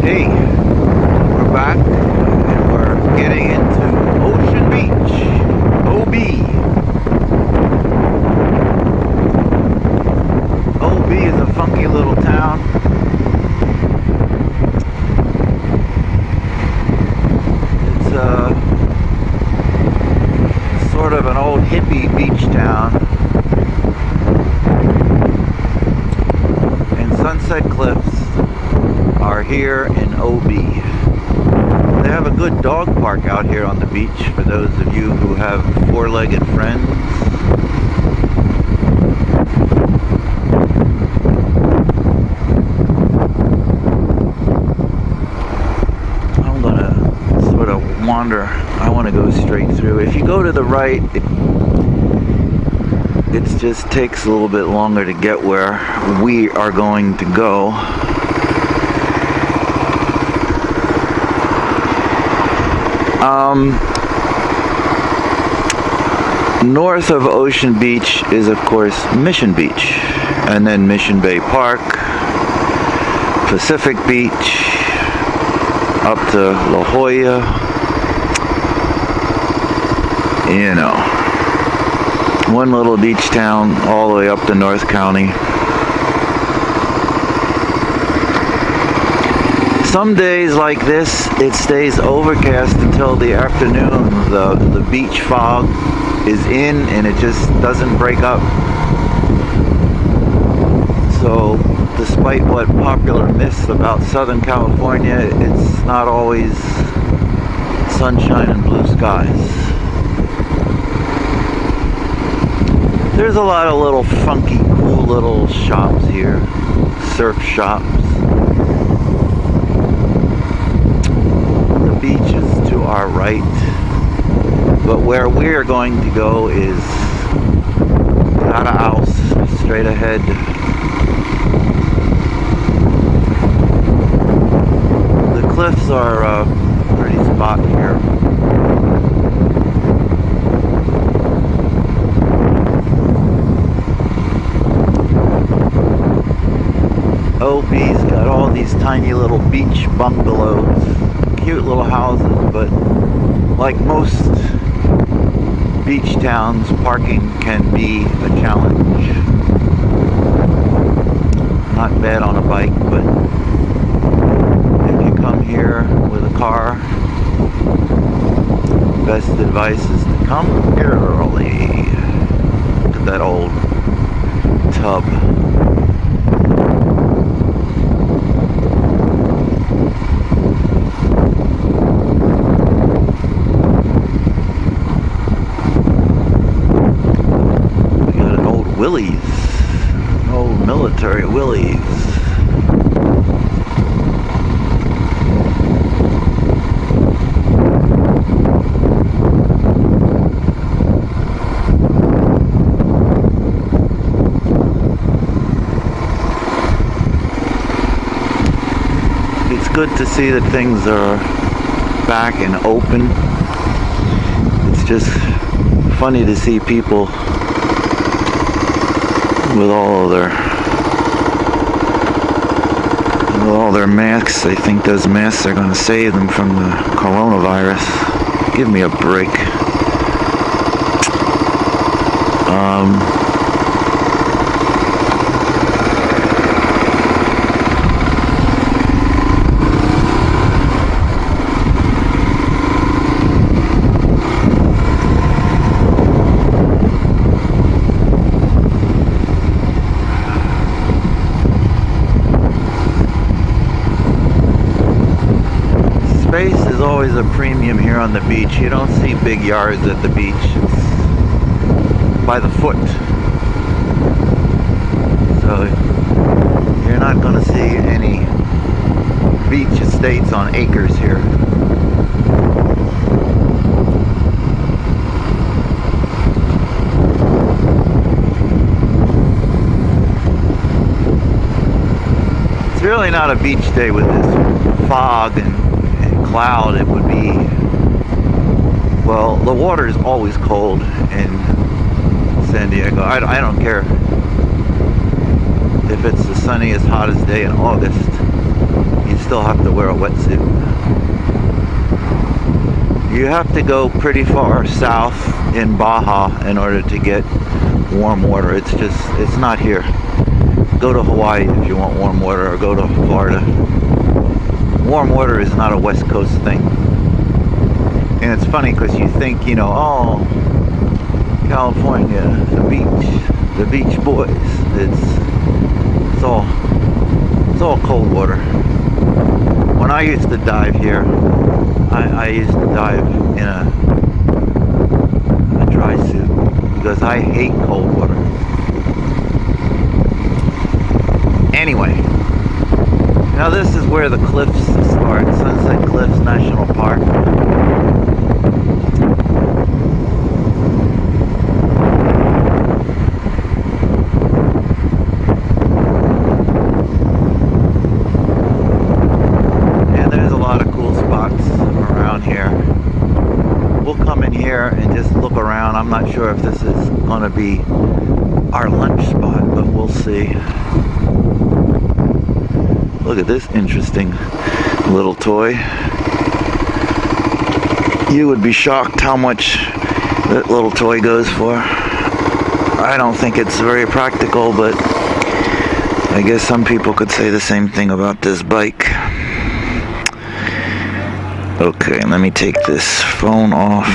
Hey, we're back and we're getting into Ocean Beach, OB. OB is a funky little town. It's sort of an old hippie beach town. And Sunset Cliffs are here in OB. They have a good dog park out here on the beach for those of you who have four-legged friends. I'm gonna sort of wander. I want to go straight through. If you go to the right, it just takes a little bit longer to get where we are going to go. North of Ocean Beach is, of course, Mission Beach, and then Mission Bay Park, Pacific Beach, up to La Jolla, you know, one little beach town all the way up to North County. Some days like this, it stays overcast until the afternoon. The beach fog is in and it just doesn't break up. So despite what popular myths about Southern California, it's not always sunshine and blue skies. There's a lot of little funky, cool little shops here, surf shops. The beach is to our right, but where we're going to go is out of house, straight ahead. The cliffs are a pretty spot here. OB's got all these tiny little beach bungalows, cute little houses, but like most beach towns, parking can be a challenge. Not bad on a bike, but if you come here with a car, best advice is to come early. Look at that old tub. Willys, old military Willys. It's good to see that things are back and open. It's just funny to see people with all their masks. They think those masks are going to save them from the coronavirus. Give me a break. Space is always a premium here on the beach. You don't see big yards at the beach. It's by the foot. So you're not going to see any beach estates on acres here. It's really not a beach day with this fog and cloud. It would be, well, the water is always cold in San Diego. I don't care if it's the sunniest, hottest day in August. You still still have to wear a wetsuit. You have to go pretty far south in Baja in order to get warm water. It's not here. Go to Hawaii if you want warm water, or go to Florida. Warm water is not a West Coast thing. And it's funny because you think, you know, oh, California, the beach boys. It's all cold water. When I used to dive here, I used to dive in a dry suit because I hate cold water. Anyway, now this is where the cliffs start, Sunset Cliffs National Park. And there's a lot of cool spots around here. We'll come in here and just look around. I'm not sure if this is going to be our lunch spot, but we'll see. Look at this interesting little toy. You would be shocked how much that little toy goes for. I don't think it's very practical, but I guess some people could say the same thing about this bike. Okay, let me take this phone off.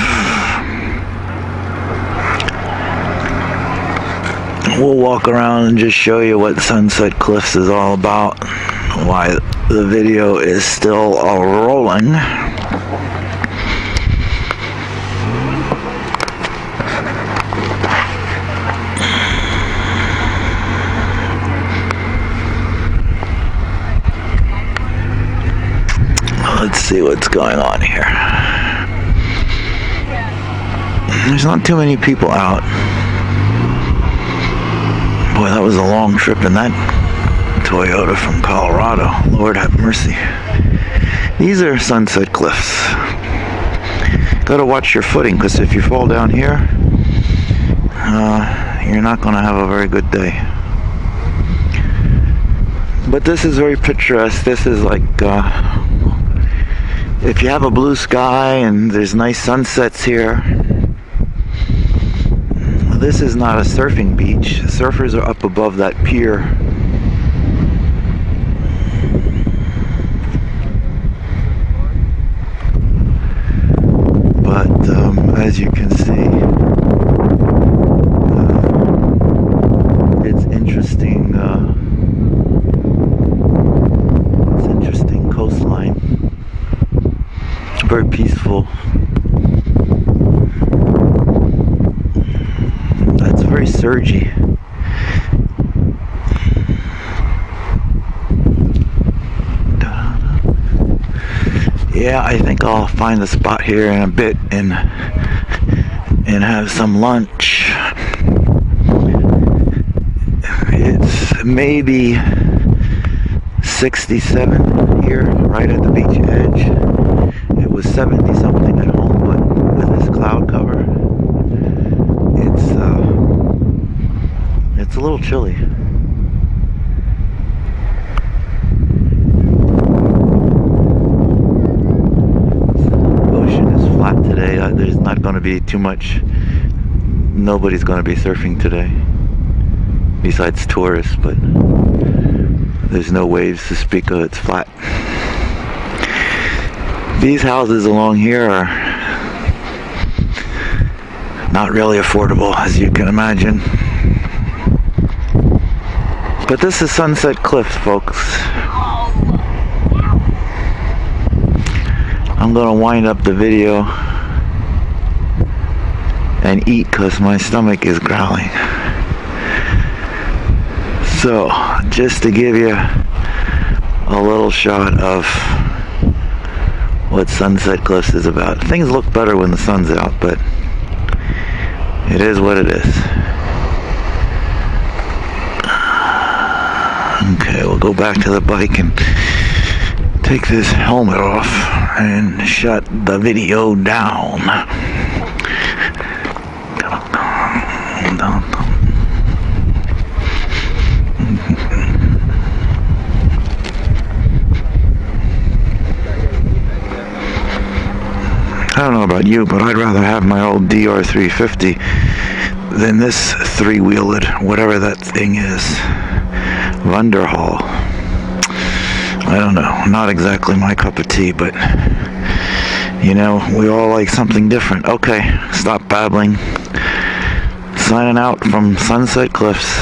We'll walk around and just show you what Sunset Cliffs is all about. Why the video is still rolling. Let's see what's going on here. There's not too many people out. Boy, that was a long trip in that Toyota from Colorado. Lord have mercy. These are Sunset Cliffs. Gotta watch your footing, because if you fall down here, you're not gonna have a very good day. But this is very picturesque. This is like, if you have a blue sky and there's nice sunsets here. This is not a surfing beach. Surfers are up above that pier. As you can see, it's interesting. It's interesting coastline. Very peaceful. That's very surgy. Yeah, I think I'll find a spot here in a bit and have some lunch. It's maybe 67 here, right at the beach edge. It was 70 something at home, but with this cloud cover, it's a little chilly. Today, there's not going to be too much. Nobody's going to be surfing today, besides tourists, but there's no waves to speak of. It's flat. These houses along here are not really affordable, as you can imagine. But this is Sunset Cliffs, folks. I'm gonna wind up the video and eat because my stomach is growling. So, just to give you a little shot of what Sunset Cliffs is about. Things look better when the sun's out, but it is what it is. Okay, we'll go back to the bike and take this helmet off and shut the video down. know about you, but I'd rather have my old DR350 than this three-wheeled, whatever that thing is. Wunderhall. I don't know. Not exactly my cup of tea, but you know, we all like something different. Okay, stop babbling. Signing out from Sunset Cliffs.